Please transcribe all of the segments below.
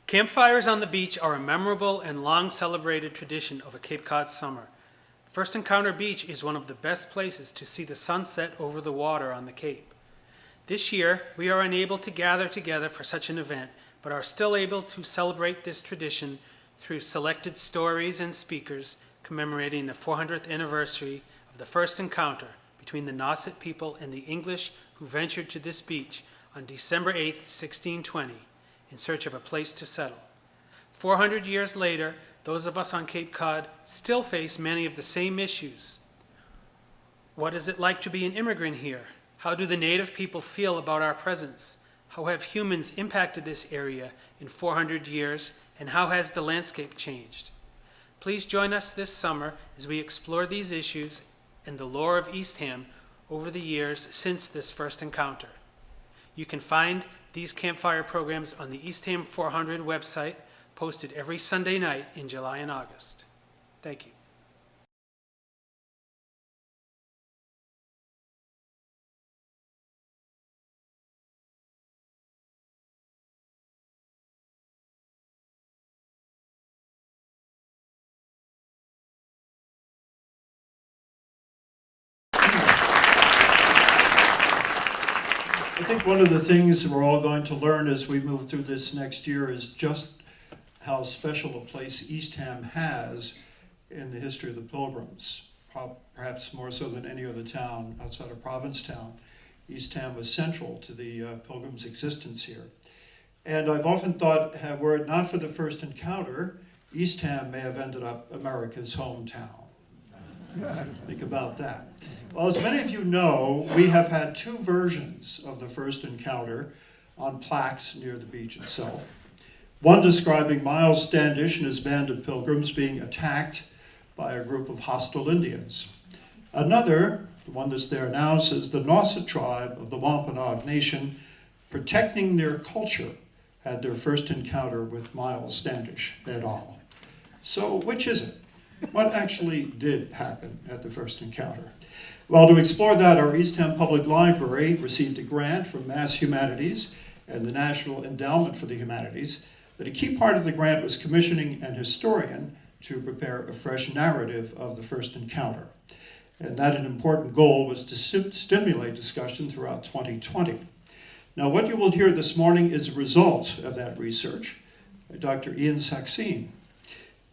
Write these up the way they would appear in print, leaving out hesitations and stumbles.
Campfires on the beach are a memorable and long-celebrated tradition of a Cape Cod summer. First Encounter Beach is one of the best places to see the sunset over the water on the Cape. This year, we are unable to gather together for such an event, but are still able to celebrate this tradition through selected stories and speakers commemorating the 400th anniversary of the first encounter between the Nauset people and the English who ventured to this beach on December 8, 1620. In search of a place to settle. 400 years later, those of us on Cape Cod still face many of the same issues. What is it like to be an immigrant here? How do the native people feel about our presence? How have humans impacted this area in 400 years, and how has the landscape changed? Please join us this summer as we explore these issues and the lore of Eastham over the years since this first encounter. You can find these campfire programs on the Eastham 400 website, posted every Sunday night in July and August. Thank you. I think one of the things we're all going to learn as we move through this next year is just how special a place Eastham has in the history of the Pilgrims, perhaps more so than any other town outside of Provincetown. Eastham was central to the Pilgrims' existence here. And I've often thought, were it not for the first encounter, Eastham may have ended up America's hometown. Think about that. Well, as many of you know, we have had two versions of the first encounter on plaques near the beach itself. One describing Miles Standish and his band of pilgrims being attacked by a group of hostile Indians. Another, the one that's there now, says the Nauset tribe of the Wampanoag Nation, protecting their culture, had their first encounter with Miles Standish et al. So which is it? What actually did happen at the first encounter? Well, to explore that, our Eastham Public Library received a grant from Mass Humanities and the National Endowment for the Humanities, that a key part of the grant was commissioning an historian to prepare a fresh narrative of the first encounter. And that an important goal was to stimulate discussion throughout 2020. Now, what you will hear this morning is a result of that research by Dr. Ian Saxine.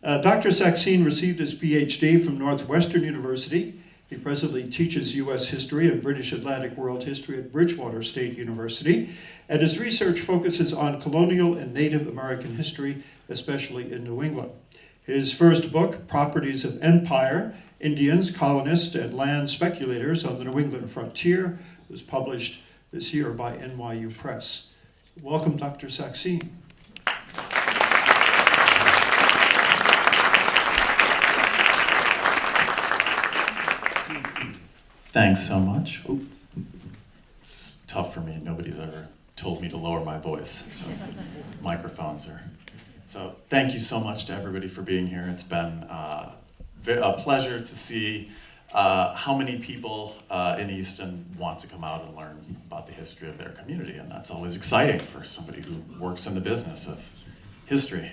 Dr. Saxine received his PhD from Northwestern University. He presently teaches U.S. history and British Atlantic World History at Bridgewater State University, and his research focuses on colonial and Native American history, especially in New England. His first book, Properties of Empire, Indians, Colonists, and Land Speculators on the New England Frontier, was published this year by NYU Press. Welcome, Dr. Saxine. Thanks so much. Ooh, this is tough for me. Nobody's ever told me to lower my voice, so microphones are. So thank you so much to everybody for being here. It's been a pleasure to see how many people in Easton want to come out and learn about the history of their community, and that's always exciting for somebody who works in the business of history.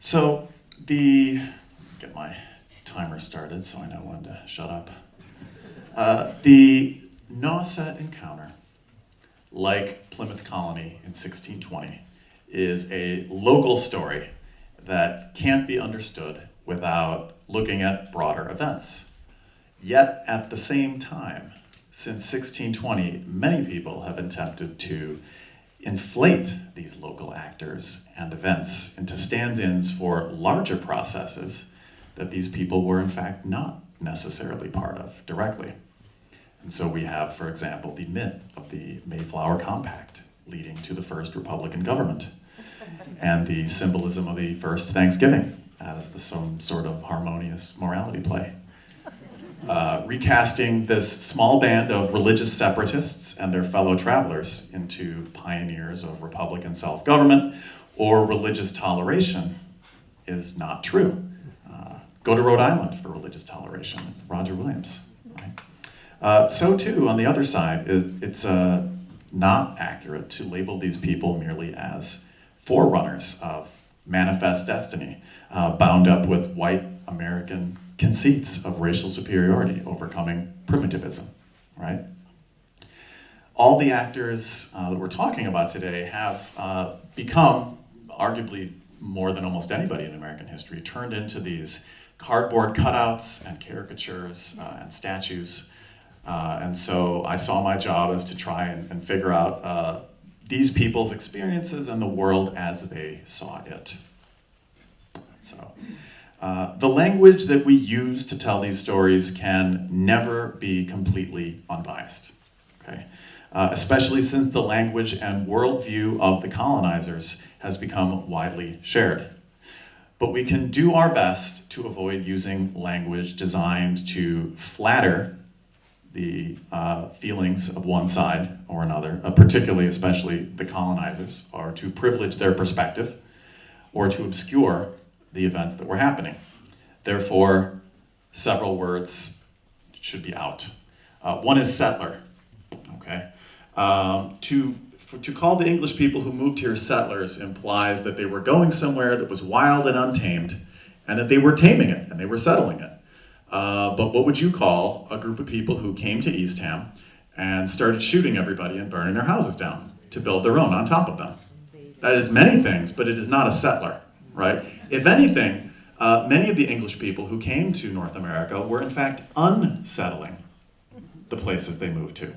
So get my timer started so I know when to shut up. The Nauset encounter, like Plymouth Colony in 1620, is a local story that can't be understood without looking at broader events. Yet at the same time, since 1620, many people have attempted to inflate these local actors and events into stand-ins for larger processes that these people were in fact not necessarily part of directly. And so we have, for example, the myth of the Mayflower Compact leading to the first Republican government, and the symbolism of the first Thanksgiving as some sort of harmonious morality play. Recasting this small band of religious separatists and their fellow travelers into pioneers of Republican self-government or religious toleration is not true. Go to Rhode Island for religious toleration, Roger Williams. Right? So too, on the other side, it's not accurate to label these people merely as forerunners of manifest destiny, bound up with white American conceits of racial superiority, overcoming primitivism, right? All the actors that we're talking about today have become, arguably more than almost anybody in American history, turned into these cardboard cutouts and caricatures and statues. And so I saw my job as to try and figure out these people's experiences and the world as they saw it. So, the language that we use to tell these stories can never be completely unbiased, okay? Especially since the language and worldview of the colonizers has become widely shared. But we can do our best to avoid using language designed to flatter the feelings of one side or another, particularly, especially the colonizers, or to privilege their perspective, or to obscure the events that were happening. Therefore, several words should be out. One is settler, okay? To call the English people who moved here settlers implies that they were going somewhere that was wild and untamed, and that they were taming it, and they were settling it. But what would you call a group of people who came to Eastham and started shooting everybody and burning their houses down to build their own on top of them? That is many things, but it is not a settler, right? If anything, many of the English people who came to North America were in fact unsettling the places they moved to.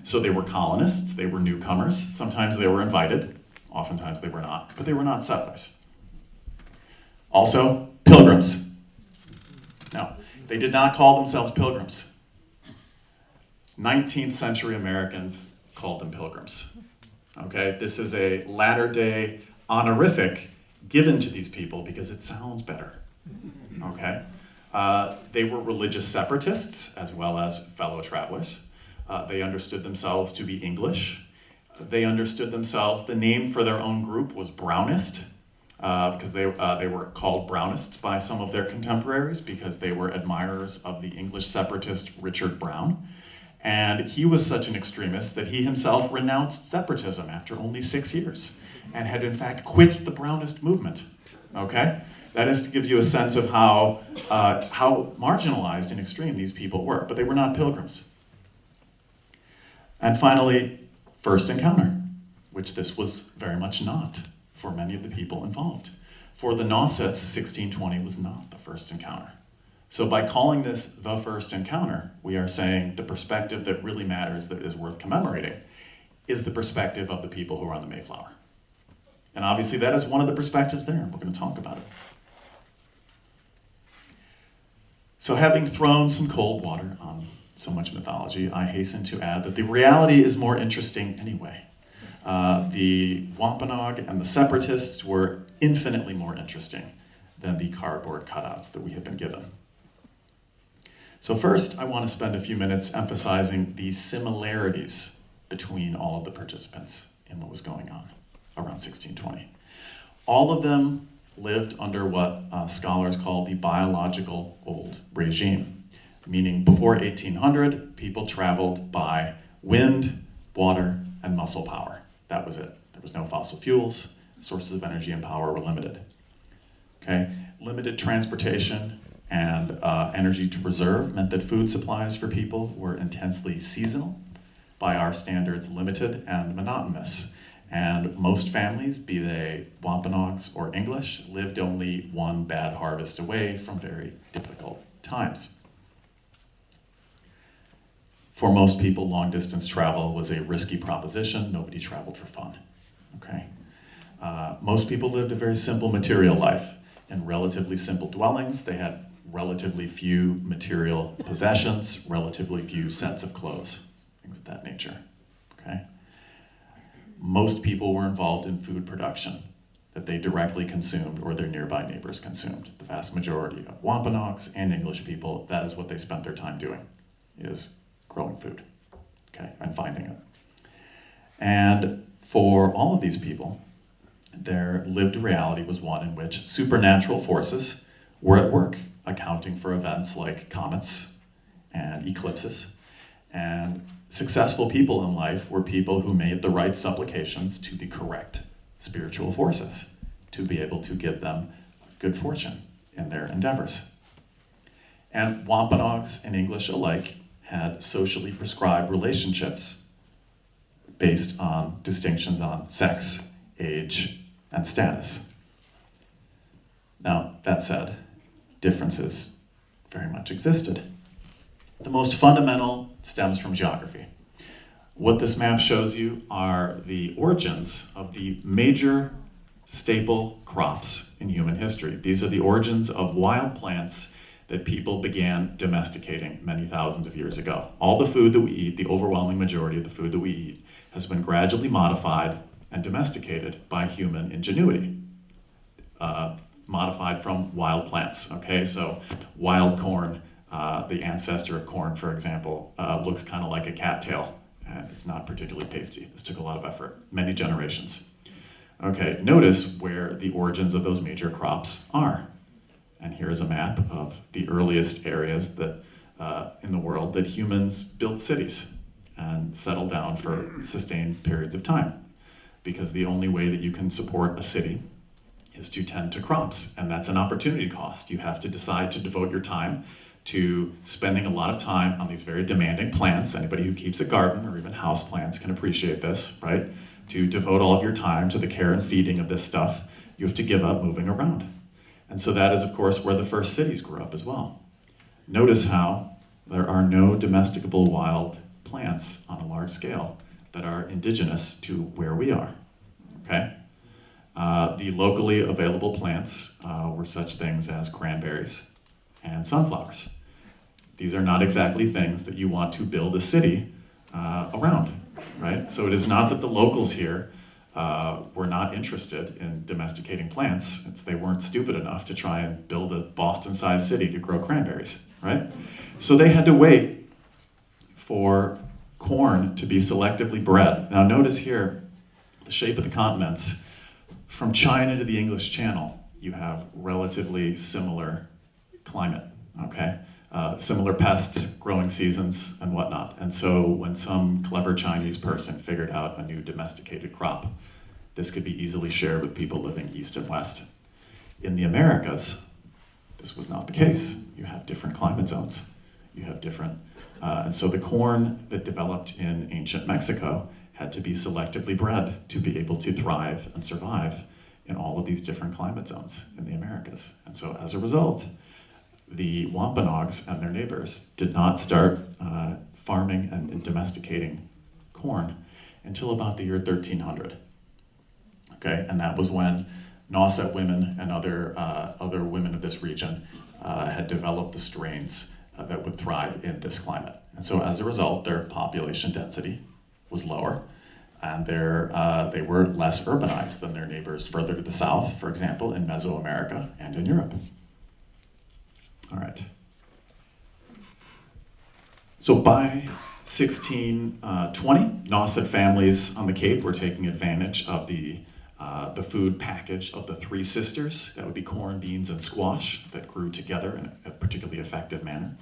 So they were colonists, they were newcomers, sometimes they were invited, oftentimes they were not, but they were not settlers. Also, pilgrims. No, they did not call themselves pilgrims. 19th century Americans called them pilgrims. Okay, this is a latter-day honorific given to these people because it sounds better. Okay, they were religious separatists as well as fellow travelers. They understood themselves to be English. They understood themselves, the name for their own group was Brownist, because they were called Brownists by some of their contemporaries because they were admirers of the English separatist Richard Brown. And he was such an extremist that he himself renounced separatism after only 6 years and had in fact quit the Brownist movement, okay? That is to give you a sense of how marginalized and extreme these people were, but they were not pilgrims. And finally, first encounter, which this was very much not for many of the people involved. For the Nausets, 1620 was not the first encounter. So by calling this the first encounter, we are saying the perspective that really matters, that is worth commemorating, is the perspective of the people who are on the Mayflower. And obviously that is one of the perspectives there, and we're going to talk about it. So having thrown some cold water on so much mythology, I hasten to add that the reality is more interesting anyway. The Wampanoag and the separatists were infinitely more interesting than the cardboard cutouts that we have been given. So first, I want to spend a few minutes emphasizing the similarities between all of the participants in what was going on around 1620. All of them lived under what scholars call the biological old regime, meaning before 1800, people traveled by wind, water, and muscle power. That was it. There was no fossil fuels. Sources of energy and power were limited. Okay? Limited transportation and energy to preserve meant that food supplies for people were intensely seasonal, by our standards limited and monotonous. And most families, be they Wampanoags or English, lived only one bad harvest away from very difficult times. For most people, long distance travel was a risky proposition. Nobody traveled for fun, okay? Most people lived a very simple material life in relatively simple dwellings. They had relatively few material possessions, relatively few sets of clothes, things of that nature, okay? Most people were involved in food production that they directly consumed or their nearby neighbors consumed. The vast majority of Wampanoags and English people, that is what they spent their time doing, is growing food, okay, and finding it. And for all of these people, their lived reality was one in which supernatural forces were at work, accounting for events like comets and eclipses. And successful people in life were people who made the right supplications to the correct spiritual forces to be able to give them good fortune in their endeavors. And Wampanoags and English alike had socially prescribed relationships based on distinctions on sex, age, and status. Now, that said, differences very much existed. The most fundamental stems from geography. What this map shows you are the origins of the major staple crops in human history. These are the origins of wild plants that people began domesticating many thousands of years ago. All the food that we eat, the overwhelming majority of the food that we eat, has been gradually modified and domesticated by human ingenuity. Modified from wild plants, okay? So wild corn, the ancestor of corn, for example, looks kind of like a cattail, and it's not particularly tasty. This took a lot of effort, many generations. Okay, notice where the origins of those major crops are. And here's a map of the earliest areas that in the world that humans built cities and settled down for sustained periods of time. Because the only way that you can support a city is to tend to crops, and that's an opportunity cost. You have to decide to devote your time to spending a lot of time on these very demanding plants. Anybody who keeps a garden or even house plants can appreciate this, right? To devote all of your time to the care and feeding of this stuff, you have to give up moving around. And so that is, of course, where the first cities grew up as well. Notice how there are no domesticable wild plants on a large scale that are indigenous to where we are, okay? The locally available plants were such things as cranberries and sunflowers. These are not exactly things that you want to build a city around, right? So it is not that the locals here were not interested in domesticating plants. It's they weren't stupid enough to try and build a Boston-sized city to grow cranberries, right? So they had to wait for corn to be selectively bred. Now notice here the shape of the continents. From China to the English Channel, you have relatively similar climate, okay? Similar pests, growing seasons, and whatnot. And so when some clever Chinese person figured out a new domesticated crop, this could be easily shared with people living east and west. In the Americas, this was not the case. You have different climate zones. You have different, and so the corn that developed in ancient Mexico had to be selectively bred to be able to thrive and survive in all of these different climate zones in the Americas. And so as a result, the Wampanoags and their neighbors did not start farming and domesticating corn until about the year 1300. Okay, and that was when Nauset women and other women of this region had developed the strains that would thrive in this climate. And so as a result, their population density was lower, and they were less urbanized than their neighbors further to the south, for example, in Mesoamerica and in Europe. All right. So by 1620, Nauset families on the Cape were taking advantage of the food package of the three sisters. That would be corn, beans, and squash that grew together in a particularly effective manner.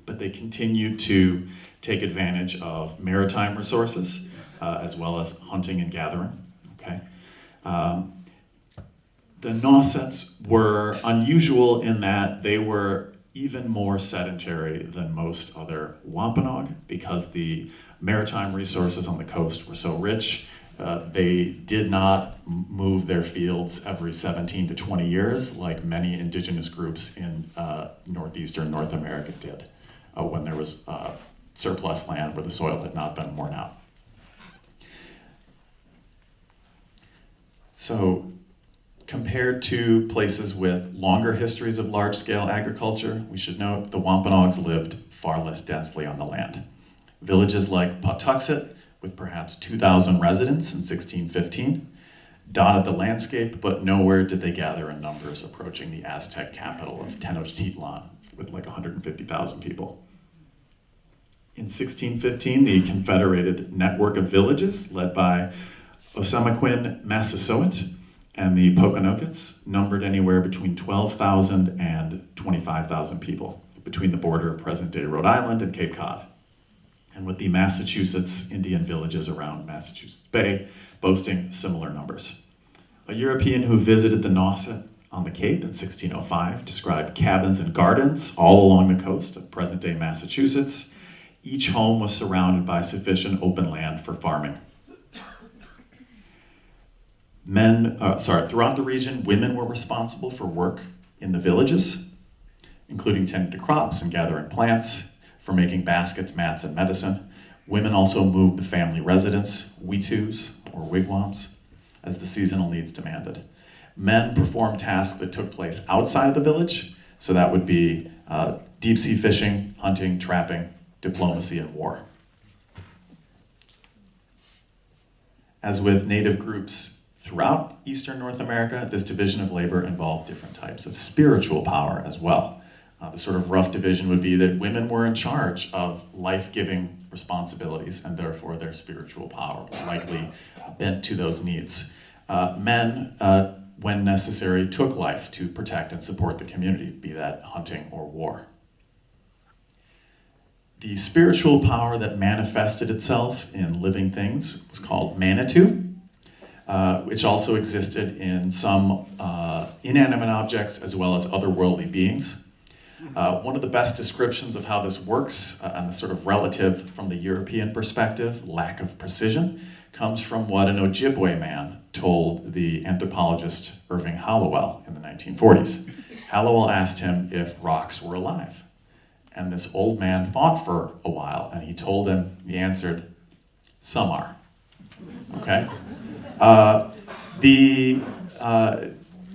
But they continued to take advantage of maritime resources as well as hunting and gathering. Okay. The Nausets were unusual in that they were even more sedentary than most other Wampanoag because the maritime resources on the coast were so rich. They did not move their fields every 17 to 20 years like many indigenous groups in northeastern North America did when there was surplus land where the soil had not been worn out. So compared to places with longer histories of large-scale agriculture, we should note the Wampanoags lived far less densely on the land. Villages like Pawtuxet, with perhaps 2,000 residents in 1615, dotted the landscape, but nowhere did they gather in numbers approaching the Aztec capital of Tenochtitlan with like 150,000 people. In 1615, the Confederated network of villages led by Osamoquin Massasoit and the Poconoquets numbered anywhere between 12,000 and 25,000 people between the border of present-day Rhode Island and Cape Cod. and with the Massachusetts Indian villages around Massachusetts Bay boasting similar numbers. A European who visited the Nauset on the Cape in 1605 described cabins and gardens all along the coast of present-day Massachusetts. Each home was surrounded by sufficient open land for farming. Throughout the region, women were responsible for work in the villages, including tending to crops and gathering plants, for making baskets, mats, and medicine. Women also moved the family residence, weetus, or wigwams, as the seasonal needs demanded. Men performed tasks that took place outside of the village, so that would be deep sea fishing, hunting, trapping, diplomacy, and war. As with native groups throughout Eastern North America, this division of labor involved different types of spiritual power as well. The sort of rough division would be that women were in charge of life-giving responsibilities, and therefore their spiritual power was likely bent to those needs. Men, when necessary, took life to protect and support the community, be that hunting or war. The spiritual power that manifested itself in living things was called Manitou, which also existed in some inanimate objects as well as otherworldly beings. One of the best descriptions of how this works, and the sort of relative from the European perspective, lack of precision, comes from what an Ojibwe man told the anthropologist Irving Hallowell in the 1940s. Hallowell asked him if rocks were alive. And this old man thought for a while, and he answered, "Some are." Okay?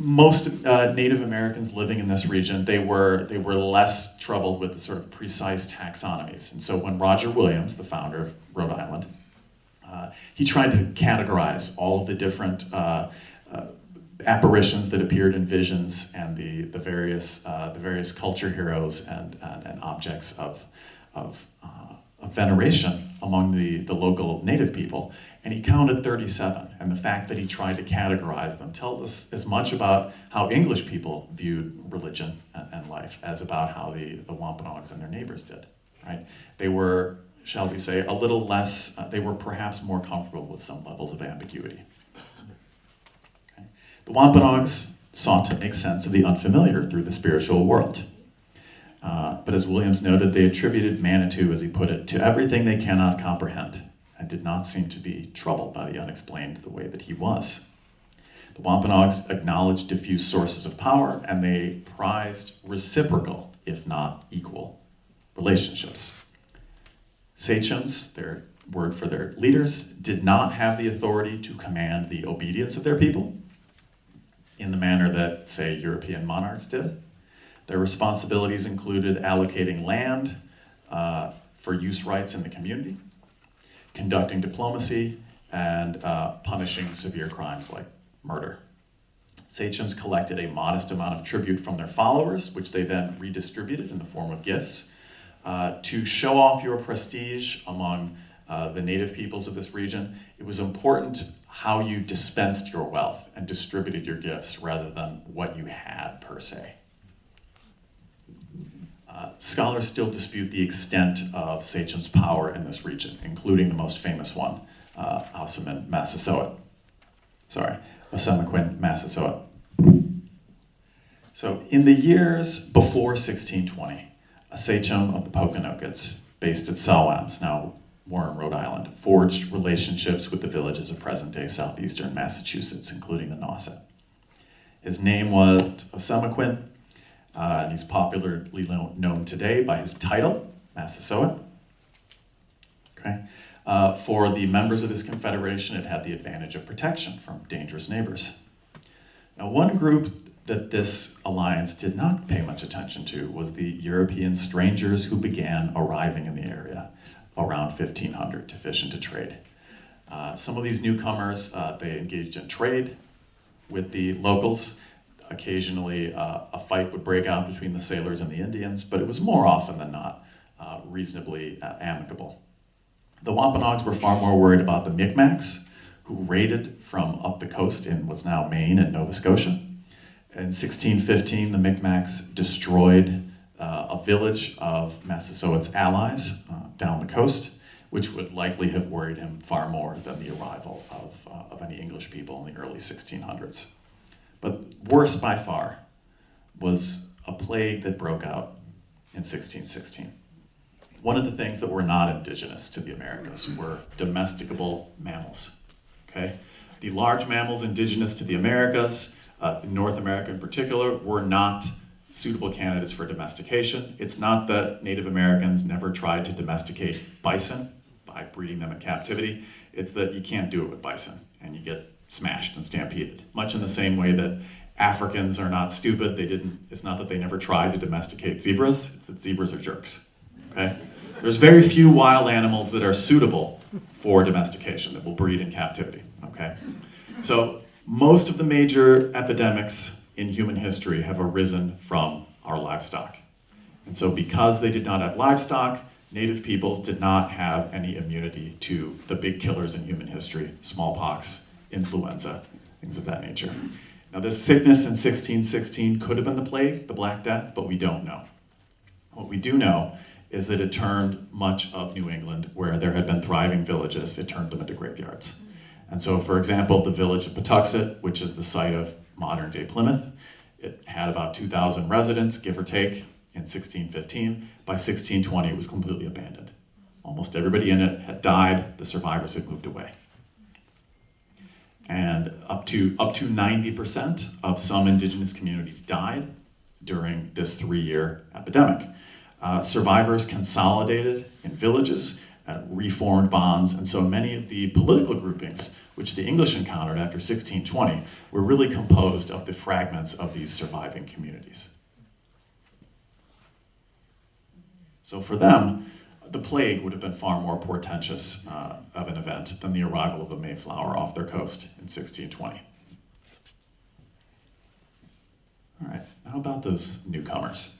Most Native Americans living in this region, they were less troubled with the sort of precise taxonomies. And so when Roger Williams, the founder of Rhode Island, he tried to categorize all of the different apparitions that appeared in visions and the various culture heroes and objects of veneration among the local Native people. And he counted 37, and the fact that he tried to categorize them tells us as much about how English people viewed religion and life as about how the Wampanoags and their neighbors did, right? They were, shall we say, a little less, they were perhaps more comfortable with some levels of ambiguity. Okay. The Wampanoags sought to make sense of the unfamiliar through the spiritual world. But as Williams noted, they attributed Manitou, as he put it, to everything they cannot comprehend, and did not seem to be troubled by the unexplained the way that he was. The Wampanoags acknowledged diffuse sources of power, and they prized reciprocal, if not equal, relationships. Sachems, their word for their leaders, did not have the authority to command the obedience of their people in the manner that, say, European monarchs did. Their responsibilities included allocating land for use rights in the community, conducting diplomacy, and punishing severe crimes like murder. Sachems collected a modest amount of tribute from their followers, which they then redistributed in the form of gifts. To show off your prestige among the native peoples of this region, it was important how you dispensed your wealth and distributed your gifts rather than what you had per se. Scholars still dispute the extent of Sachem's power in this region, including the most famous one, Osamin Massasoit. Osamoquin Massasoit. So in the years before 1620, a Sachem of the Pokanockets, based at Salwams, now Warren, Rhode Island, forged relationships with the villages of present-day southeastern Massachusetts, including the Nauset. His name was Osamoquin, and he's popularly known today by his title, Massasoit. Okay. For the members of this confederation, it had the advantage of protection from dangerous neighbors. Now, one group that this alliance did not pay much attention to was the European strangers who began arriving in the area around 1500 to fish and to trade. Some of these newcomers, they engaged in trade with the locals. Occasionally, a fight would break out between the sailors and the Indians, but it was more often than not reasonably amicable. The Wampanoags were far more worried about the Micmacs, who raided from up the coast in what's now Maine and Nova Scotia. In 1615, the Micmacs destroyed a village of Massasoit's allies down the coast, which would likely have worried him far more than the arrival of any English people in the early 1600s. But worse by far was a plague that broke out in 1616. One of the things that were not indigenous to the Americas were domesticable mammals, okay? The large mammals indigenous to the Americas, North America in particular, were not suitable candidates for domestication. It's not that Native Americans never tried to domesticate bison by breeding them in captivity. It's that you can't do it with bison, and you get smashed and stampeded. Much in the same way that Africans are not stupid. It's not that they never tried to domesticate zebras, it's that zebras are jerks, okay? There's very few wild animals that are suitable for domestication, that will breed in captivity, okay? So most of the major epidemics in human history have arisen from our livestock. And so because they did not have livestock, Native peoples did not have any immunity to the big killers in human history, smallpox, influenza, things of that nature. Now this sickness in 1616 could have been the plague, the Black Death, but we don't know. What we do know is that it turned much of New England, where there had been thriving villages, it turned them into graveyards. And so, for example, the village of Patuxet, which is the site of modern-day Plymouth, it had about 2,000 residents, give or take, in 1615. By 1620, it was completely abandoned. Almost everybody in it had died, the survivors had moved away. And up to 90% of some indigenous communities died during this 3-year epidemic. Survivors consolidated in villages, reformed bonds, and so many of the political groupings which the English encountered after 1620 were really composed of the fragments of these surviving communities. So for them, the plague would have been far more portentous of an event than the arrival of the Mayflower off their coast in 1620. All right, how about those newcomers?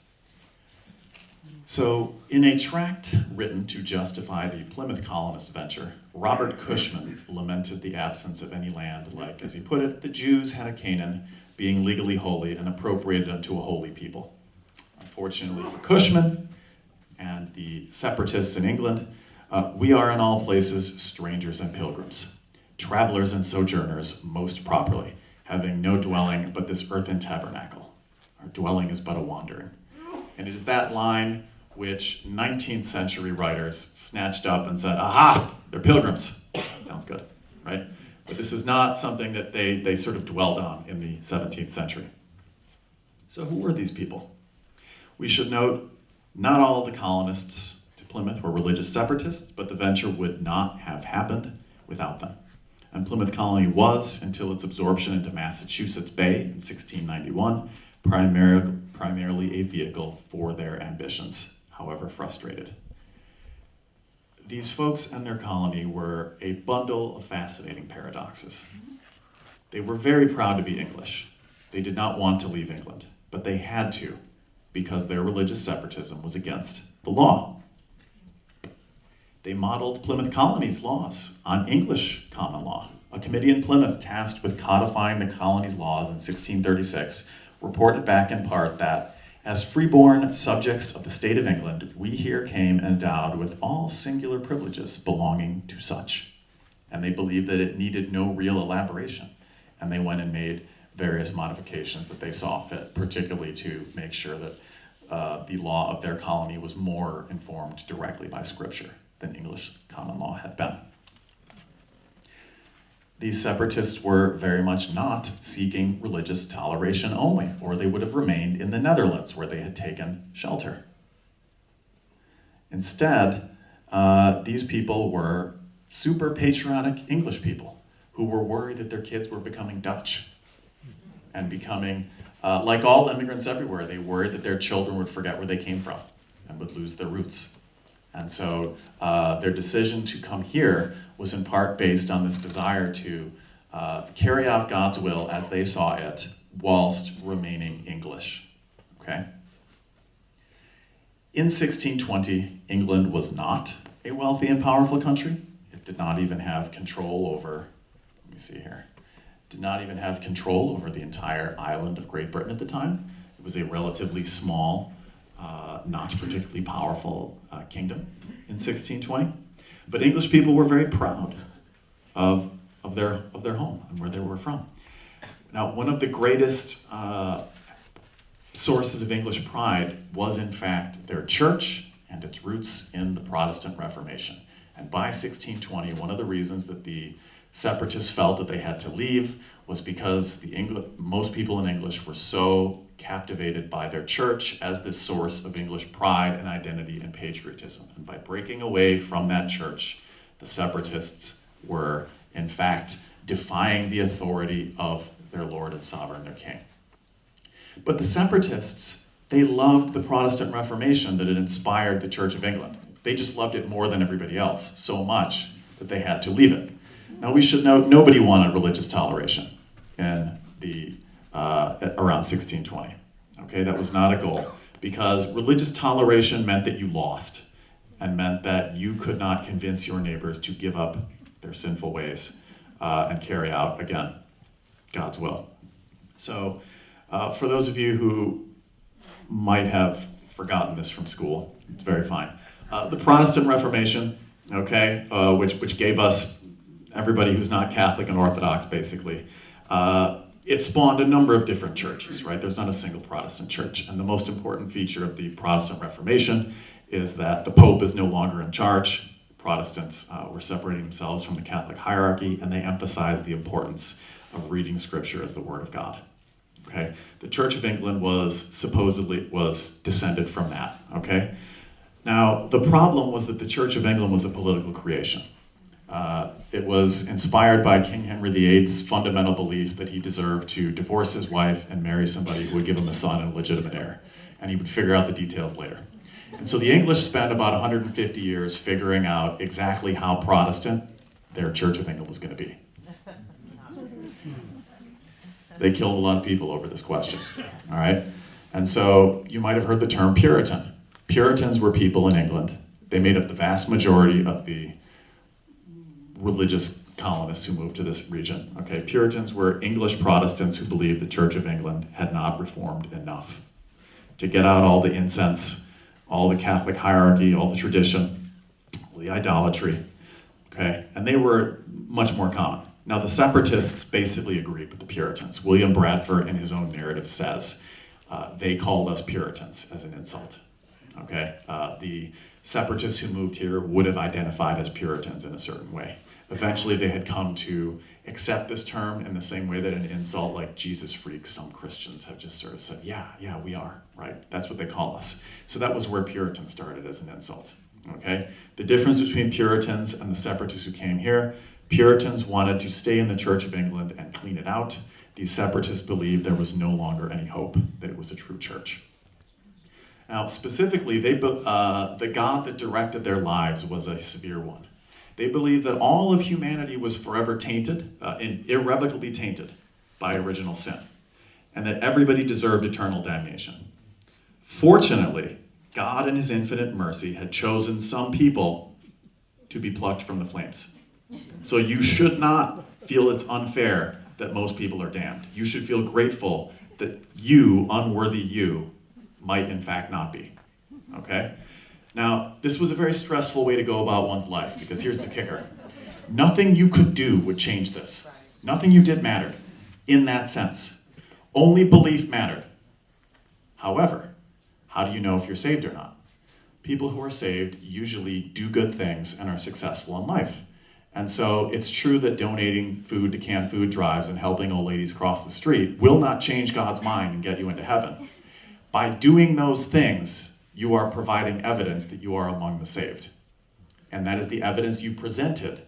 So, in a tract written to justify the Plymouth colonist venture, Robert Cushman lamented the absence of any land like, as he put it, the Jews had a Canaan, being legally holy and appropriated unto a holy people. Unfortunately for Cushman and the separatists in England, we are in all places strangers and pilgrims, travelers and sojourners most properly, having no dwelling but this earthen tabernacle. Our dwelling is but a wandering. And it is that line which 19th century writers snatched up and said, aha, they're pilgrims. Sounds good, right? But this is not something that they sort of dwelled on in the 17th century. So who were these people? We should note, not all of the colonists to Plymouth were religious separatists, but the venture would not have happened without them. And Plymouth Colony was, until its absorption into Massachusetts Bay in 1691, primarily a vehicle for their ambitions, however frustrated. These folks and their colony were a bundle of fascinating paradoxes. They were very proud to be English. They did not want to leave England, but they had to, because their religious separatism was against the law. They modeled Plymouth Colony's laws on English common law. A committee in Plymouth tasked with codifying the colony's laws in 1636 reported back in part that, as freeborn subjects of the state of England, we here came endowed with all singular privileges belonging to such. And they believed that it needed no real elaboration. And they went and made various modifications that they saw fit, particularly to make sure that the law of their colony was more informed directly by scripture than English common law had been. These separatists were very much not seeking religious toleration only, or they would have remained in the Netherlands where they had taken shelter. Instead, these people were super patriotic English people who were worried that their kids were becoming Dutch and becoming, like all immigrants everywhere, they worried that their children would forget where they came from and would lose their roots. And so their decision to come here was in part based on this desire to carry out God's will as they saw it, whilst remaining English, okay? In 1620, England was not a wealthy and powerful country. It did not even have control over, let me see here, did not even have control over the entire island of Great Britain at the time. It was a relatively small, not particularly powerful kingdom in 1620. But English people were very proud of their home and where they were from. Now, one of the greatest sources of English pride was, in fact, their church and its roots in the Protestant Reformation. And by 1620, one of the reasons that the separatists felt that they had to leave was because most people in English were so captivated by their church as this source of English pride and identity and patriotism. And by breaking away from that church, the separatists were, in fact, defying the authority of their Lord and Sovereign, their King. But the separatists, they loved the Protestant Reformation that had inspired the Church of England. They just loved it more than everybody else, so much that they had to leave it. Now we should note, nobody wanted religious toleration in around 1620. Okay, that was not a goal, because religious toleration meant that you lost, and meant that you could not convince your neighbors to give up their sinful ways and carry out, again, God's will. So for those of you who might have forgotten this from school, it's very fine. The Protestant Reformation, okay, which gave us everybody who's not Catholic and Orthodox, basically, it spawned a number of different churches, right? There's not a single Protestant church. And the most important feature of the Protestant Reformation is that the Pope is no longer in charge. Protestants were separating themselves from the Catholic hierarchy, and they emphasized the importance of reading Scripture as the Word of God. Okay, the Church of England was descended from that. Okay, now the problem was that the Church of England was a political creation. It was inspired by King Henry VIII's fundamental belief that he deserved to divorce his wife and marry somebody who would give him a son and a legitimate heir, and he would figure out the details later. And so the English spent about 150 years figuring out exactly how Protestant their Church of England was going to be. They killed a lot of people over this question, all right? And so you might have heard the term Puritan. Puritans were people in England. They made up the vast majority of the religious colonists who moved to this region, okay? Puritans were English Protestants who believed the Church of England had not reformed enough to get out all the incense, all the Catholic hierarchy, all the tradition, all the idolatry, okay? And they were much more common. Now, the separatists basically agreed with the Puritans. William Bradford, in his own narrative, says they called us Puritans as an insult. Okay, the separatists who moved here would have identified as Puritans in a certain way. Eventually, they had come to accept this term in the same way that an insult like Jesus freaks, some Christians have just sort of said, yeah, we are, right? That's what they call us. So that was where Puritan started as an insult. Okay, the difference between Puritans and the separatists who came here: Puritans wanted to stay in the Church of England and clean it out. These separatists believed there was no longer any hope, that it was a true church. Now, specifically, the God that directed their lives was a severe one. They believed that all of humanity was forever tainted, irrevocably tainted by original sin, and that everybody deserved eternal damnation. Fortunately, God in his infinite mercy had chosen some people to be plucked from the flames. So you should not feel it's unfair that most people are damned. You should feel grateful that you, unworthy you, might in fact not be, okay? Now, this was a very stressful way to go about one's life, because here's the kicker. Nothing you could do would change this. Nothing you did mattered in that sense. Only belief mattered. However, how do you know if you're saved or not? People who are saved usually do good things and are successful in life. And so it's true that donating food to canned food drives and helping old ladies cross the street will not change God's mind and get you into heaven. By doing those things, you are providing evidence that you are among the saved. And that is the evidence you presented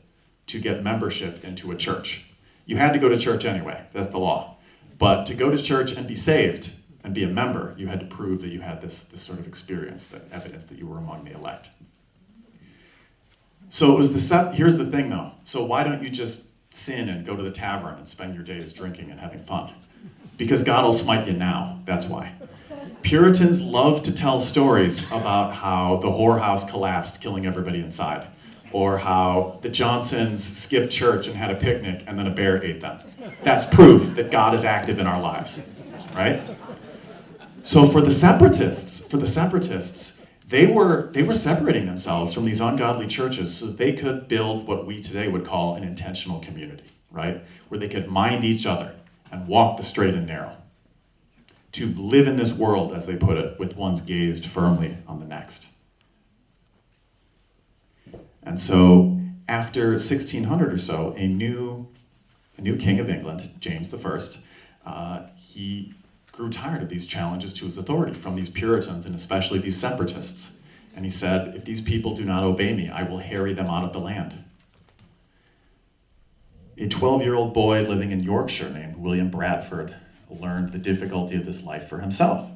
to get membership into a church. You had to go to church anyway, that's the law. But to go to church and be saved and be a member, you had to prove that you had this sort of experience, that evidence that you were among the elect. So it was here's the thing though. So why don't you just sin and go to the tavern and spend your days drinking and having fun? Because God will smite you now, that's why. Puritans love to tell stories about how the whorehouse collapsed, killing everybody inside, or how the Johnsons skipped church and had a picnic and then a bear ate them. That's proof that God is active in our lives, right? So for the separatists, they were separating themselves from these ungodly churches so that they could build what we today would call an intentional community, right? Where they could mind each other and walk the straight and narrow. To live in this world, as they put it, with one's gazed firmly on the next. And so, after 1600 or so, a new king of England, James I, he grew tired of these challenges to his authority from these Puritans and especially these separatists. And he said, if these people do not obey me, I will harry them out of the land. A 12-year-old boy living in Yorkshire named William Bradford learned the difficulty of this life for himself.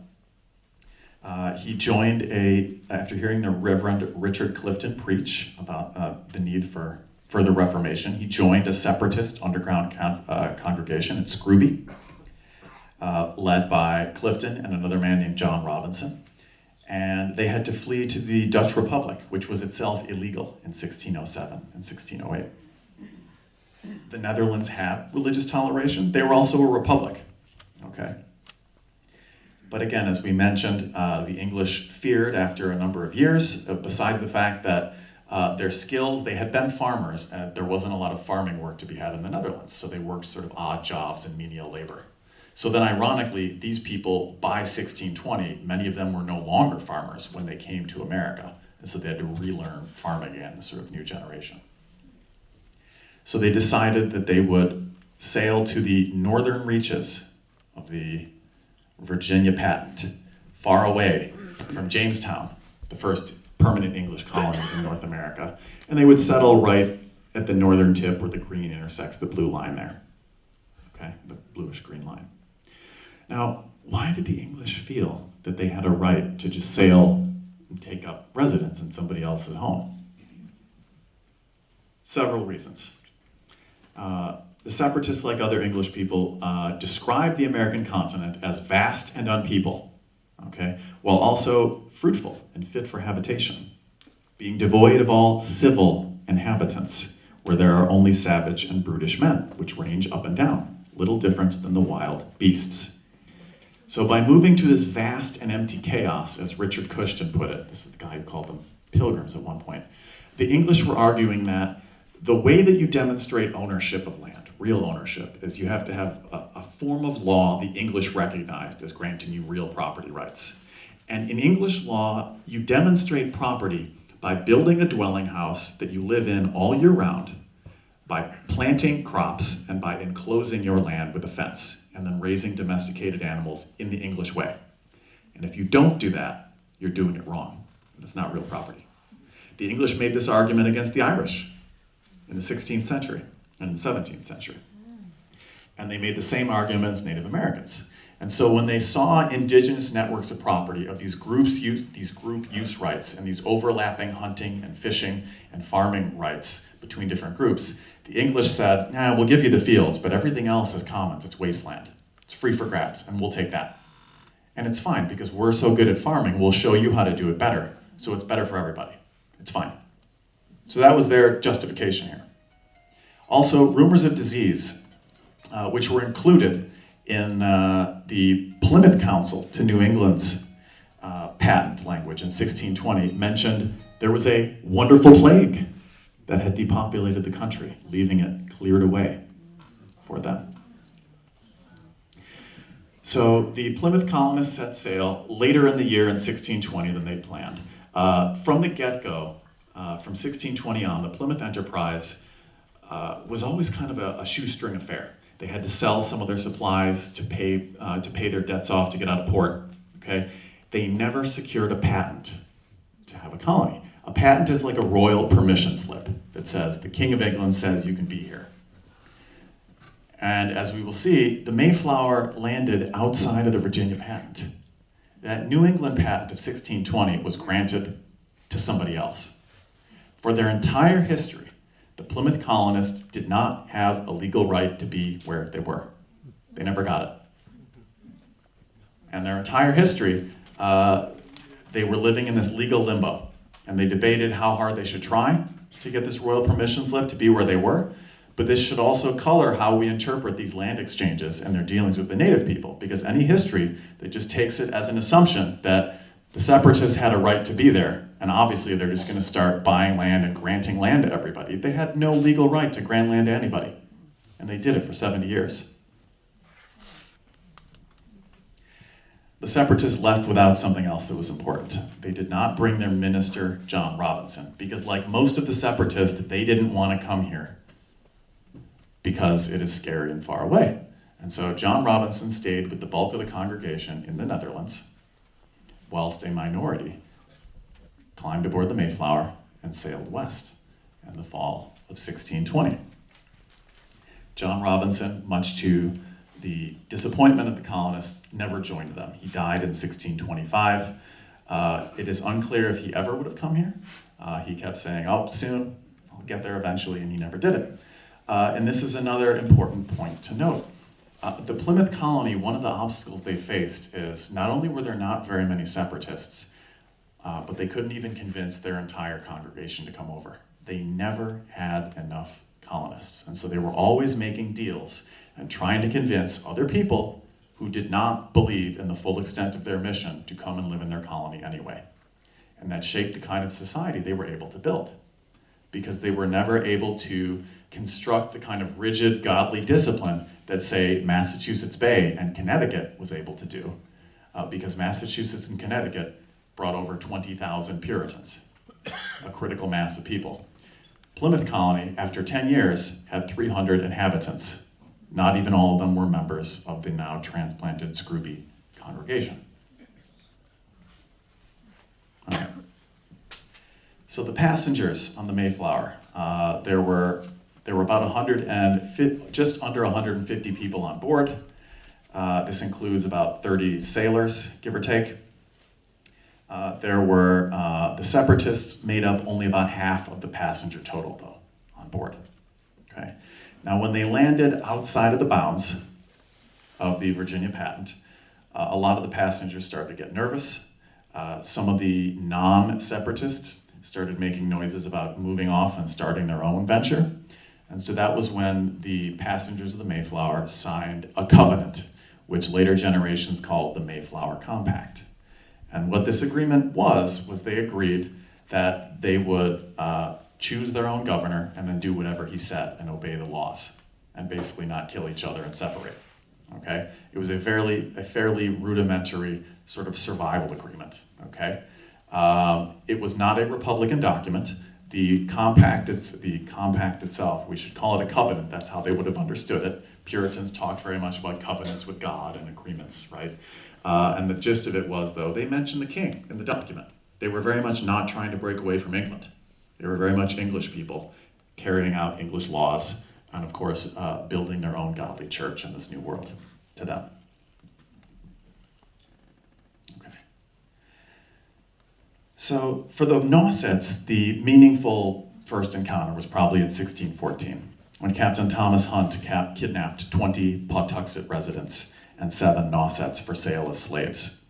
He joined after hearing the Reverend Richard Clifton preach about the need for further reformation, he joined a separatist underground congregation at Scrooby, led by Clifton and another man named John Robinson. And they had to flee to the Dutch Republic, which was itself illegal in 1607 and 1608. The Netherlands had religious toleration. They were also a republic, okay? But again, as we mentioned, the English feared after a number of years, besides the fact that their skills, they had been farmers, and there wasn't a lot of farming work to be had in the Netherlands, so they worked sort of odd jobs and menial labor. So then ironically, these people, by 1620, many of them were no longer farmers when they came to America, and so they had to relearn farming again, a sort of new generation. So they decided that they would sail to the northern reaches of the Virginia Patent, far away from Jamestown, the first permanent English colony in North America, and they would settle right at the northern tip where the green intersects the blue line there, okay, the bluish-green line. Now, why did the English feel that they had a right to just sail and take up residence in somebody else's home? Several reasons. The separatists, like other English people, described the American continent as vast and unpeopled, okay, while also fruitful and fit for habitation, being devoid of all civil inhabitants, where there are only savage and brutish men, which range up and down, little different than the wild beasts. So by moving to this vast and empty chaos, as Richard Cushton put it, this is the guy who called them pilgrims at one point, the English were arguing that the way that you demonstrate ownership of land, real ownership, is you have to have a form of law the English recognized as granting you real property rights. And in English law, you demonstrate property by building a dwelling house that you live in all year round, by planting crops, and by enclosing your land with a fence, and then raising domesticated animals in the English way. And if you don't do that, you're doing it wrong. It's not real property. The English made this argument against the Irish in the 16th century and in the 17th century. And they made the same argument as Native Americans. And so when they saw indigenous networks of property, of these group use rights, and these overlapping hunting and fishing and farming rights between different groups, the English said, nah, we'll give you the fields, but everything else is commons, it's wasteland. It's free for grabs, and we'll take that. And it's fine, because we're so good at farming, we'll show you how to do it better, so it's better for everybody. It's fine. So that was their justification here. Also, rumors of disease, which were included in the Plymouth Council to New England's patent language in 1620, mentioned there was a wonderful plague that had depopulated the country, leaving it cleared away for them. So the Plymouth colonists set sail later in the year in 1620 than they planned. From the get-go, from 1620 on, the Plymouth enterprise was always kind of a shoestring affair. They had to sell some of their supplies to pay their debts off to get out of port. Okay, they never secured a patent to have a colony. A patent is like a royal permission slip that says the King of England says you can be here. And as we will see, the Mayflower landed outside of the Virginia patent. That New England patent of 1620 was granted to somebody else. For their entire history, the Plymouth colonists did not have a legal right to be where they were. They never got it. And their entire history, they were living in this legal limbo. And they debated how hard they should try to get this royal permission slip to be where they were. But this should also color how we interpret these land exchanges and their dealings with the native people, because any history that just takes it as an assumption that The separatists had a right to be there, and obviously they're just going to start buying land and granting land to everybody. They had no legal right to grant land to anybody, and they did it for 70 years. The separatists left without something else that was important. They did not bring their minister, John Robinson, because like most of the separatists, they didn't want to come here because it is scary and far away. And so John Robinson stayed with the bulk of the congregation in the Netherlands, whilst a minority climbed aboard the Mayflower and sailed west in the fall of 1620. John Robinson, much to the disappointment of the colonists, never joined them. He died in 1625. It is unclear if he ever would have come here. He kept saying, oh, soon, I'll get there eventually, and he never did it. And this is another important point to note. The Plymouth Colony, one of the obstacles they faced is not only were there not very many separatists, but they couldn't even convince their entire congregation to come over. They never had enough colonists, and so they were always making deals and trying to convince other people who did not believe in the full extent of their mission to come and live in their colony anyway. And that shaped the kind of society they were able to build, because they were never able to construct the kind of rigid, godly discipline that, say, Massachusetts Bay and Connecticut was able to do, because Massachusetts and Connecticut brought over 20,000 Puritans, a critical mass of people. Plymouth Colony, after 10 years, had 300 inhabitants. Not even all of them were members of the now transplanted Scrooby congregation. Okay. So the passengers on the Mayflower, there were about just under 150 people on board. This includes about 30 sailors, give or take. The separatists made up only about half of the passenger total, though, on board. Okay. Now, when they landed outside of the bounds of the Virginia patent, a lot of the passengers started to get nervous. Some of the non-separatists started making noises about moving off and starting their own venture. And so that was when the passengers of the Mayflower signed a covenant, which later generations called the Mayflower Compact. And what this agreement was they agreed that they would choose their own governor and then do whatever he said and obey the laws and basically not kill each other and separate. Okay? It was a fairly rudimentary sort of survival agreement. Okay? It was not a Republican document. The compact itself, we should call it a covenant. That's how they would have understood it. Puritans talked very much about covenants with God and agreements, right? And the gist of it was, though, they mentioned the king in the document. They were very much not trying to break away from England. They were very much English people carrying out English laws and, of course, building their own godly church in this new world to them. Okay. So for the Nausets, the meaningful first encounter was probably in 1614, when Captain Thomas Hunt kidnapped 20 Pawtuxet residents and 7 Nausets for sale as slaves.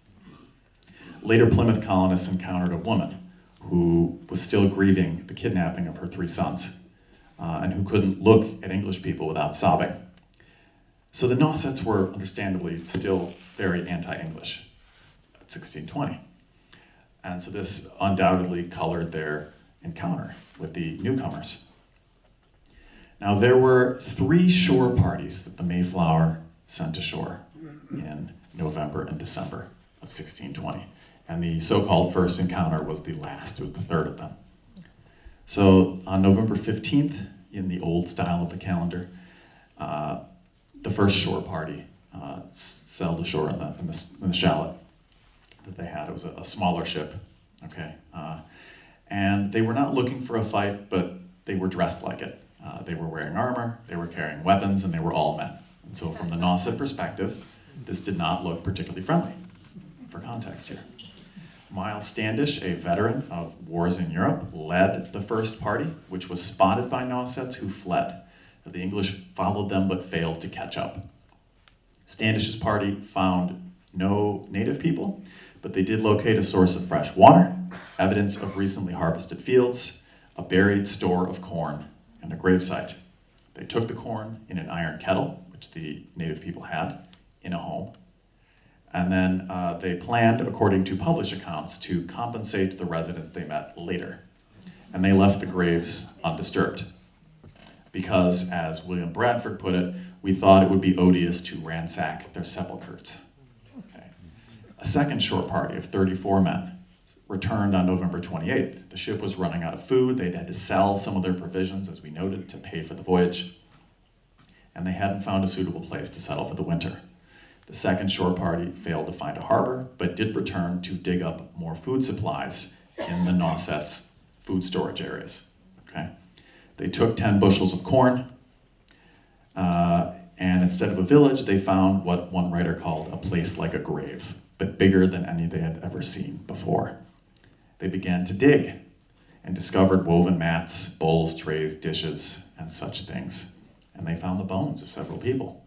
Later, Plymouth colonists encountered a woman who was still grieving the kidnapping of her 3 sons, and who couldn't look at English people without sobbing. So the Nausets were understandably still very anti-English at 1620. And so this undoubtedly colored their encounter with the newcomers. Now, there were 3 shore parties that the Mayflower sent ashore in November and December of 1620. And the so-called first encounter was the last, it was the 3rd of them. So on November 15th, in the old style of the calendar, the first shore party sailed ashore in the shallop that they had. It was a smaller ship, okay? And they were not looking for a fight, but they were dressed like it. They were wearing armor, they were carrying weapons, and they were all men. And so from the Nauset perspective, this did not look particularly friendly, for context here. Miles Standish, a veteran of wars in Europe, led the first party, which was spotted by Nausets who fled. The English followed them but failed to catch up. Standish's party found no native people, but they did locate a source of fresh water, evidence of recently harvested fields, a buried store of corn, and a gravesite. They took the corn in an iron kettle, which the native people had, in a home. And then they planned, according to published accounts, to compensate the residents they met later. And they left the graves undisturbed. Because, as William Bradford put it, we thought it would be odious to ransack their sepulchres. Okay. A second shore party of 34 men returned on November 28th. The ship was running out of food. They'd had to sell some of their provisions, as we noted, to pay for the voyage. And they hadn't found a suitable place to settle for the winter. The second shore party failed to find a harbor, but did return to dig up more food supplies in the Nauset's food storage areas. Okay? They took 10 bushels of corn, and instead of a village, they found what one writer called a place like a grave, but bigger than any they had ever seen before. They began to dig and discovered woven mats, bowls, trays, dishes, and such things. And they found the bones of several people.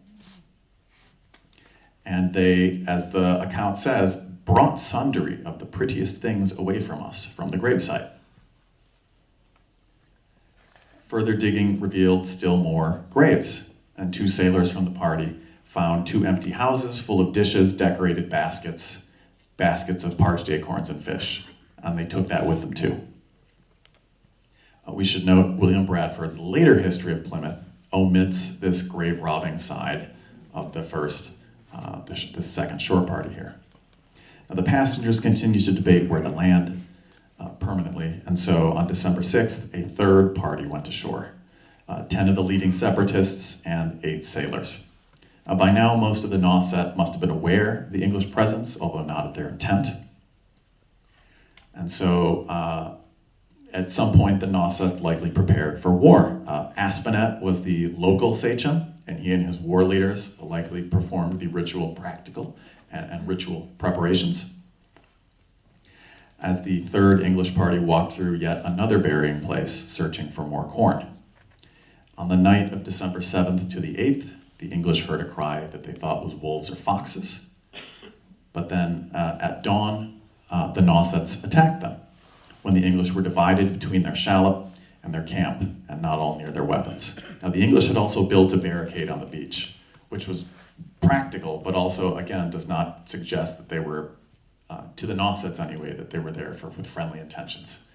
And they, as the account says, brought sundry of the prettiest things away from us from the gravesite. Further digging revealed still more graves, and 2 sailors from the party found 2 empty houses full of dishes, decorated baskets of parched acorns and fish, and they took that with them too. We should note William Bradford's later history of Plymouth omits this grave robbing side of the second shore party here. Now, the passengers continued to debate where to land permanently, and so on December 6th, a third party went ashore. 10 of the leading separatists and 8 sailors. By now, most of the Nauset must have been aware of the English presence, although not of their intent. And so at some point, the Nauset likely prepared for war. Aspinet was the local sachem, and he and his war leaders likely performed the ritual practical and ritual preparations. As the third English party walked through yet another burying place, searching for more corn. On the night of December 7th to the 8th, the English heard a cry that they thought was wolves or foxes. But then at dawn, the Nausets attacked them, when the English were divided between their shallop and their camp, and not all near their weapons. Now, the English had also built a barricade on the beach, which was practical, but also, again, does not suggest that they were, to the Nausets anyway, that they were there with friendly intentions.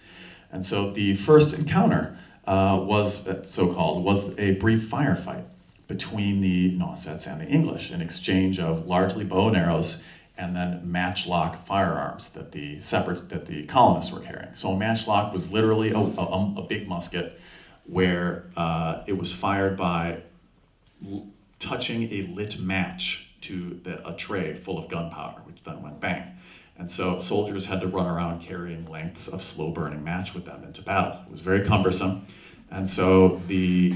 And so the first encounter was a brief firefight between the Nausets and the English, an exchange of largely bow and arrows and then matchlock firearms that the colonists were carrying. So a matchlock was literally a big musket where it was fired by touching a lit match to a tray full of gunpowder, which then went bang. And so soldiers had to run around carrying lengths of slow-burning match with them into battle. It was very cumbersome. And so the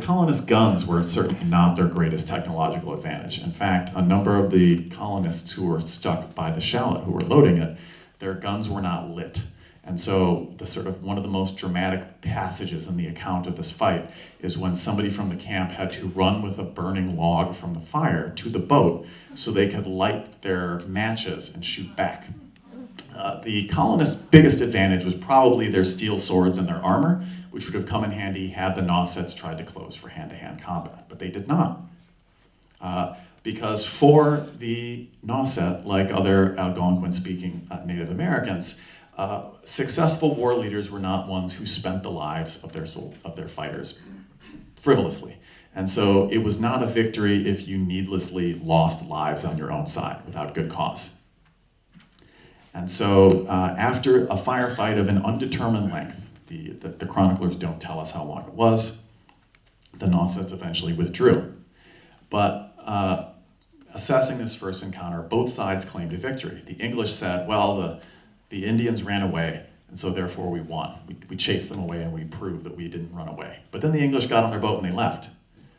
colonists' guns were certainly not their greatest technological advantage. In fact, a number of the colonists who were stuck by the shallop, who were loading it, their guns were not lit. And so one of the most dramatic passages in the account of this fight is when somebody from the camp had to run with a burning log from the fire to the boat so they could light their matches and shoot back. The colonists' biggest advantage was probably their steel swords and their armor, which would have come in handy had the Nausets tried to close for hand-to-hand combat, but they did not. Because for the Nauset, like other Algonquin-speaking Native Americans, successful war leaders were not ones who spent the lives of their fighters frivolously. And so it was not a victory if you needlessly lost lives on your own side without good cause. And so after a firefight of an undetermined length, the chroniclers don't tell us how long it was, the Nausets eventually withdrew. But assessing this first encounter, both sides claimed a victory. The English said, well, the Indians ran away, and so therefore we won. We chased them away and we proved that we didn't run away. But then the English got on their boat and they left.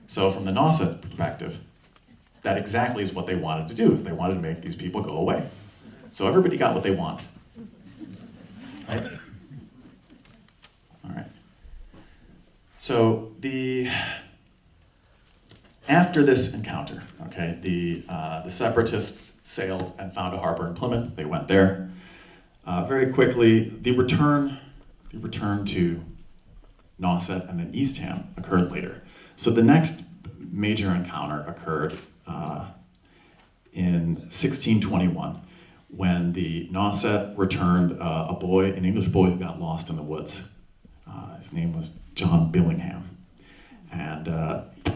So from the Nauset perspective, that exactly is what they wanted to do, is they wanted to make these people go away. So everybody got what they wanted. Right? All right. So after this encounter, okay, the separatists sailed and found a harbor in Plymouth. They went there. Very quickly, the return to Nauset and then Eastham occurred later. So the next major encounter occurred in 1621 when the Nauset returned an English boy who got lost in the woods. His name was John Billingham. And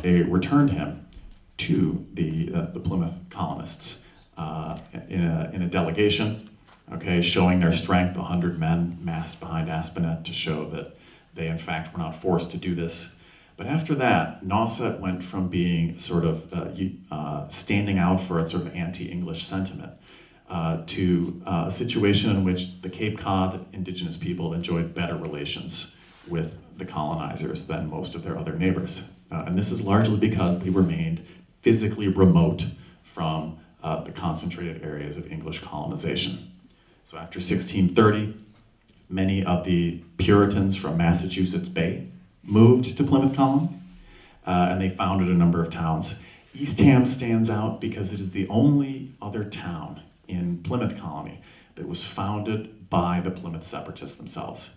they returned him to the Plymouth colonists in a delegation, okay, showing their strength, 100 men massed behind Aspinet to show that they in fact were not forced to do this. But after that, Nauset went from being sort of standing out for its sort of anti-English sentiment to a situation in which the Cape Cod indigenous people enjoyed better relations with the colonizers than most of their other neighbors. And this is largely because they remained physically remote from the concentrated areas of English colonization. So after 1630, many of the Puritans from Massachusetts Bay moved to Plymouth Colony, and they founded a number of towns. Eastham stands out because it is the only other town in Plymouth Colony that was founded by the Plymouth separatists themselves.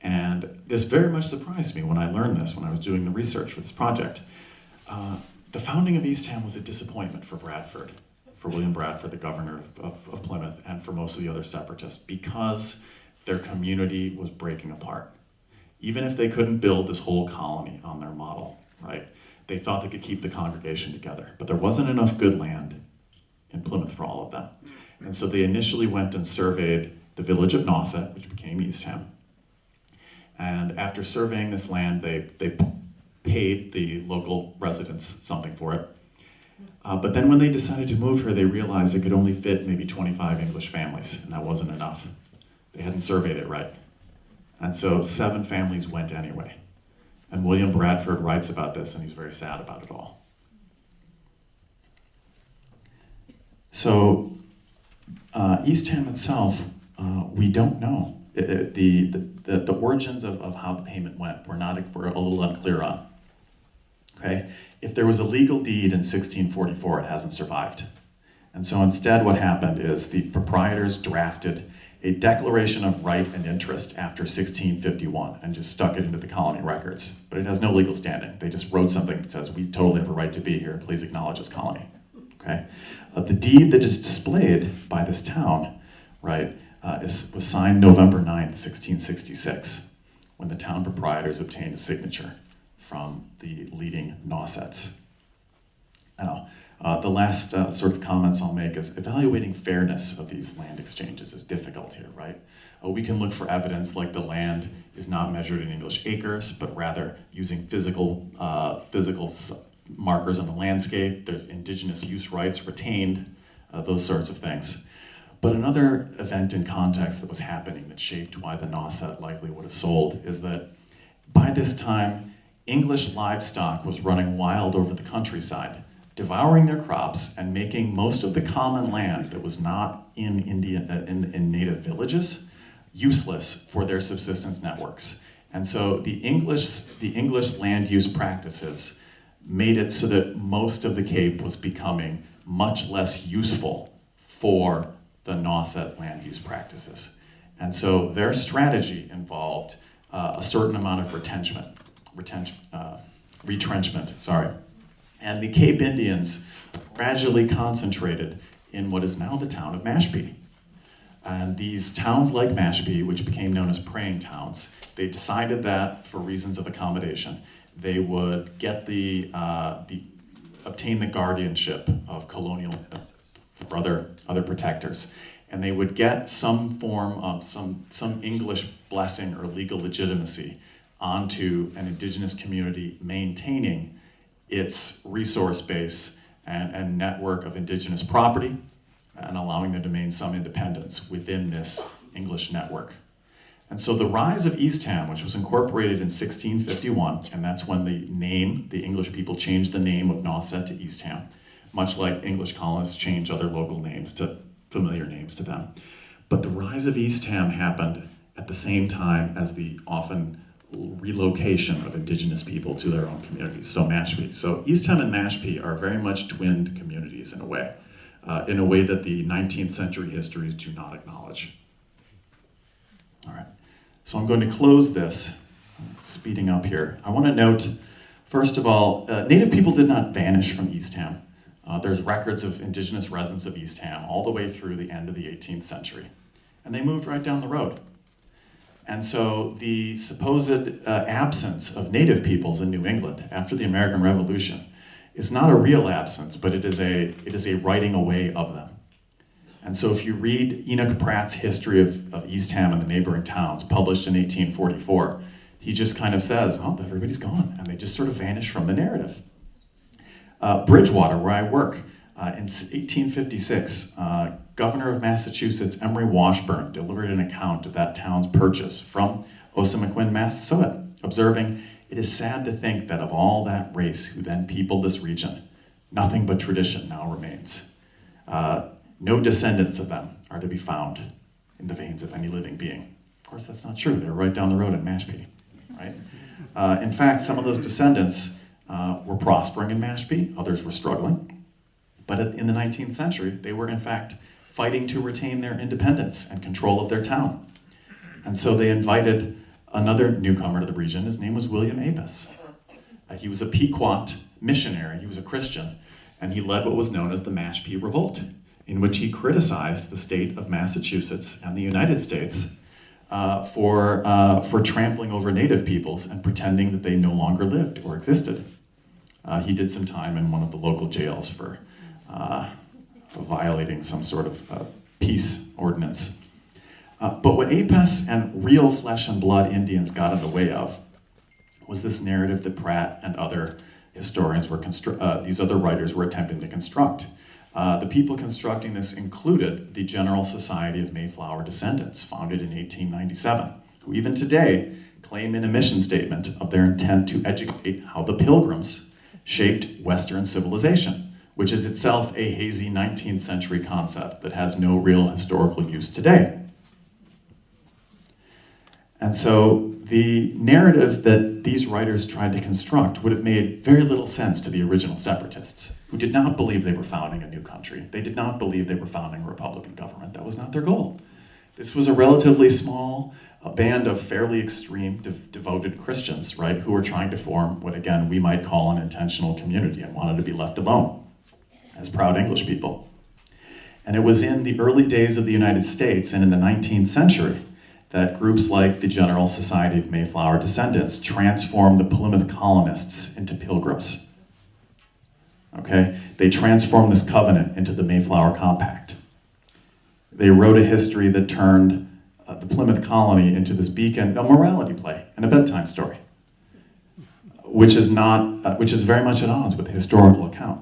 And this very much surprised me when I learned this, when I was doing the research for this project. The founding of Eastham was a disappointment for Bradford, for William Bradford, the governor of Plymouth, and for most of the other separatists, because their community was breaking apart. Even if they couldn't build this whole colony on their model, right? They thought they could keep the congregation together, but there wasn't enough good land in Plymouth for all of them. And so they initially went and surveyed the village of Nauset, which became Eastham. And after surveying this land, they paid the local residents something for it. But then when they decided to move here, they realized it could only fit maybe 25 English families, and that wasn't enough. They hadn't surveyed it right. And so 7 families went anyway. And William Bradford writes about this, and he's very sad about it all. So Eastham itself, we don't know. The origins of how the payment went, we're a little unclear on. Okay? If there was a legal deed in 1644, it hasn't survived. And so instead what happened is the proprietors drafted a declaration of right and interest after 1651 and just stuck it into the colony records. But it has no legal standing. They just wrote something that says, we totally have a right to be here, please acknowledge this colony. Okay? The deed that is displayed by this town, right, was signed November 9th, 1666, when the town proprietors obtained a signature from the leading Nausets. Now, the last sort of comments I'll make is evaluating fairness of these land exchanges is difficult here, right? We can look for evidence like the land is not measured in English acres, but rather using physical markers on the landscape. There's indigenous use rights retained, those sorts of things. But another event in context that was happening that shaped why the Nauset likely would have sold is that by this time, English livestock was running wild over the countryside, devouring their crops and making most of the common land that was not in native villages useless for their subsistence networks. And so the English land use practices made it so that most of the Cape was becoming much less useful for the Nauset land use practices. And so their strategy involved a certain amount of retrenchment. And the Cape Indians gradually concentrated in what is now the town of Mashpee. And these towns like Mashpee, which became known as praying towns, they decided that for reasons of accommodation, they would get obtain the guardianship of colonial or other protectors. And they would get some form of some English blessing or legal legitimacy onto an indigenous community maintaining its resource base and network of indigenous property and allowing them to maintain some independence within this English network. And so the rise of Eastham, which was incorporated in 1651, and that's when the English people changed the name of Nauset to Eastham, much like English colonists change other local names to familiar names to them. But the rise of Eastham happened at the same time as the often relocation of indigenous people to their own communities, so Mashpee. So Eastham and Mashpee are very much twinned communities in a way that the 19th century histories do not acknowledge. All right, so I'm going to close this, speeding up here. I want to note, first of all, Native people did not vanish from Eastham There's records of indigenous residents of Eastham all the way through the end of the 18th century. And they moved right down the road. And so the supposed absence of native peoples in New England after the American Revolution is not a real absence, but it is a writing away of them. And so if you read Enoch Pratt's history of Eastham and the neighboring towns, published in 1844, he just kind of says, oh, everybody's gone, and they just sort of vanish from the narrative. Bridgewater, where I work, in 1856, Governor of Massachusetts Emory Washburn delivered an account of that town's purchase from Osamequin, Massasoit, observing, "It is sad to think that of all that race who then peopled this region, nothing but tradition now remains. No descendants of them are to be found in the veins of any living being." Of course, that's not true. They're right down the road in Mashpee, right? In fact, some of those descendants were prospering in Mashpee, others were struggling. But in the 19th century, they were in fact fighting to retain their independence and control of their town. And so they invited another newcomer to the region. His name was William Apis. He was a Pequot missionary, he was a Christian, and he led what was known as the Mashpee Revolt, in which he criticized the state of Massachusetts and the United States for trampling over native peoples and pretending that they no longer lived or existed. He did some time in one of the local jails for violating some sort of peace ordinance. But what Apis and real flesh and blood Indians got in the way of was this narrative that Pratt and other historians these other writers were attempting to construct. The people constructing this included the General Society of Mayflower Descendants, founded in 1897, who even today claim in a mission statement of their intent to educate how the Pilgrims shaped Western civilization, which is itself a hazy 19th century concept that has no real historical use today. And so the narrative that these writers tried to construct would have made very little sense to the original separatists, who did not believe they were founding a new country. They did not believe they were founding a republican government. That was not their goal. This was a relatively small band of fairly extreme, devoted Christians, right, who were trying to form what, again, we might call an intentional community and wanted to be left alone as proud English people. And it was in the early days of the United States and in the 19th century that groups like the General Society of Mayflower Descendants transformed the Plymouth colonists into pilgrims. Okay? They transformed this covenant into the Mayflower Compact. They wrote a history that turned the Plymouth Colony into this beacon, a morality play, and a bedtime story, which is very much at odds with the historical account.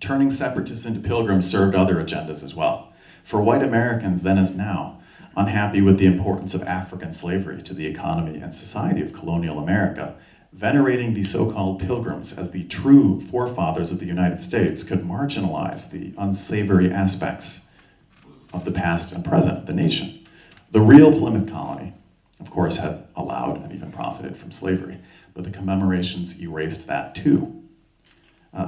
Turning separatists into pilgrims served other agendas as well. For white Americans then as now, unhappy with the importance of African slavery to the economy and society of colonial America, venerating the so-called pilgrims as the true forefathers of the United States could marginalize the unsavory aspects of the past and present of the nation. The real Plymouth Colony, of course, had allowed and even profited from slavery, but the commemorations erased that too.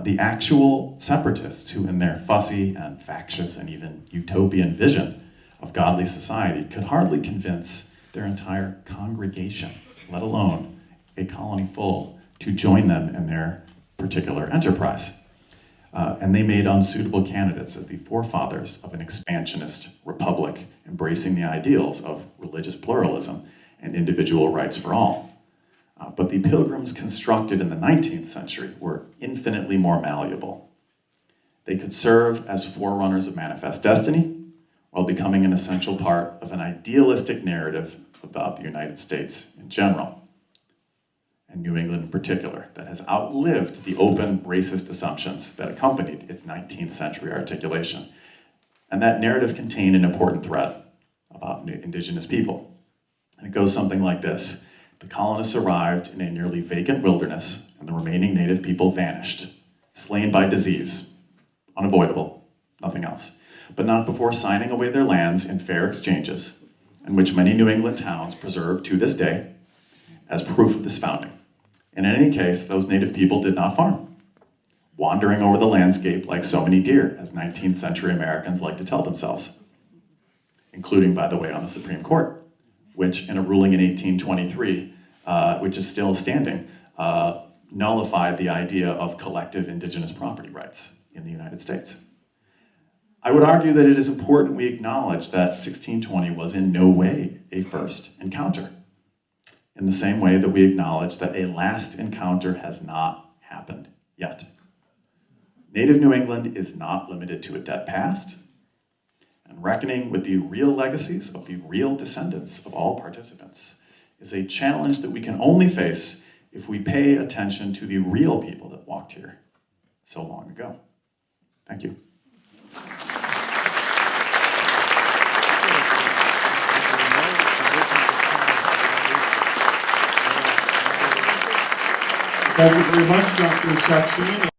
The actual separatists, who in their fussy and factious and even utopian vision of godly society could hardly convince their entire congregation, let alone a colony full, to join them in their particular enterprise. And they made unsuitable candidates as the forefathers of an expansionist republic, embracing the ideals of religious pluralism and individual rights for all. But the pilgrims constructed in the 19th century were infinitely more malleable. They could serve as forerunners of manifest destiny, while becoming an essential part of an idealistic narrative about the United States in general, and New England in particular, that has outlived the open racist assumptions that accompanied its 19th century articulation. And that narrative contained an important thread about indigenous people. And it goes something like this. The colonists arrived in a nearly vacant wilderness, and the remaining native people vanished, slain by disease. Unavoidable, nothing else. But not before signing away their lands in fair exchanges, in which many New England towns preserve to this day as proof of this founding. And in any case, those native people did not farm, wandering over the landscape like so many deer, as 19th century Americans like to tell themselves, including, by the way, on the Supreme Court, which in a ruling in 1823, which is still standing, nullified the idea of collective indigenous property rights. in the United States. I would argue that it is important we acknowledge that 1620 was in no way a first encounter, in the same way that we acknowledge that a last encounter has not happened yet. Native New England is not limited to a dead past, and reckoning with the real legacies of the real descendants of all participants is a challenge that we can only face if we pay attention to the real people that walked here so long ago. Thank you. Thank you very much, Dr. Saxine.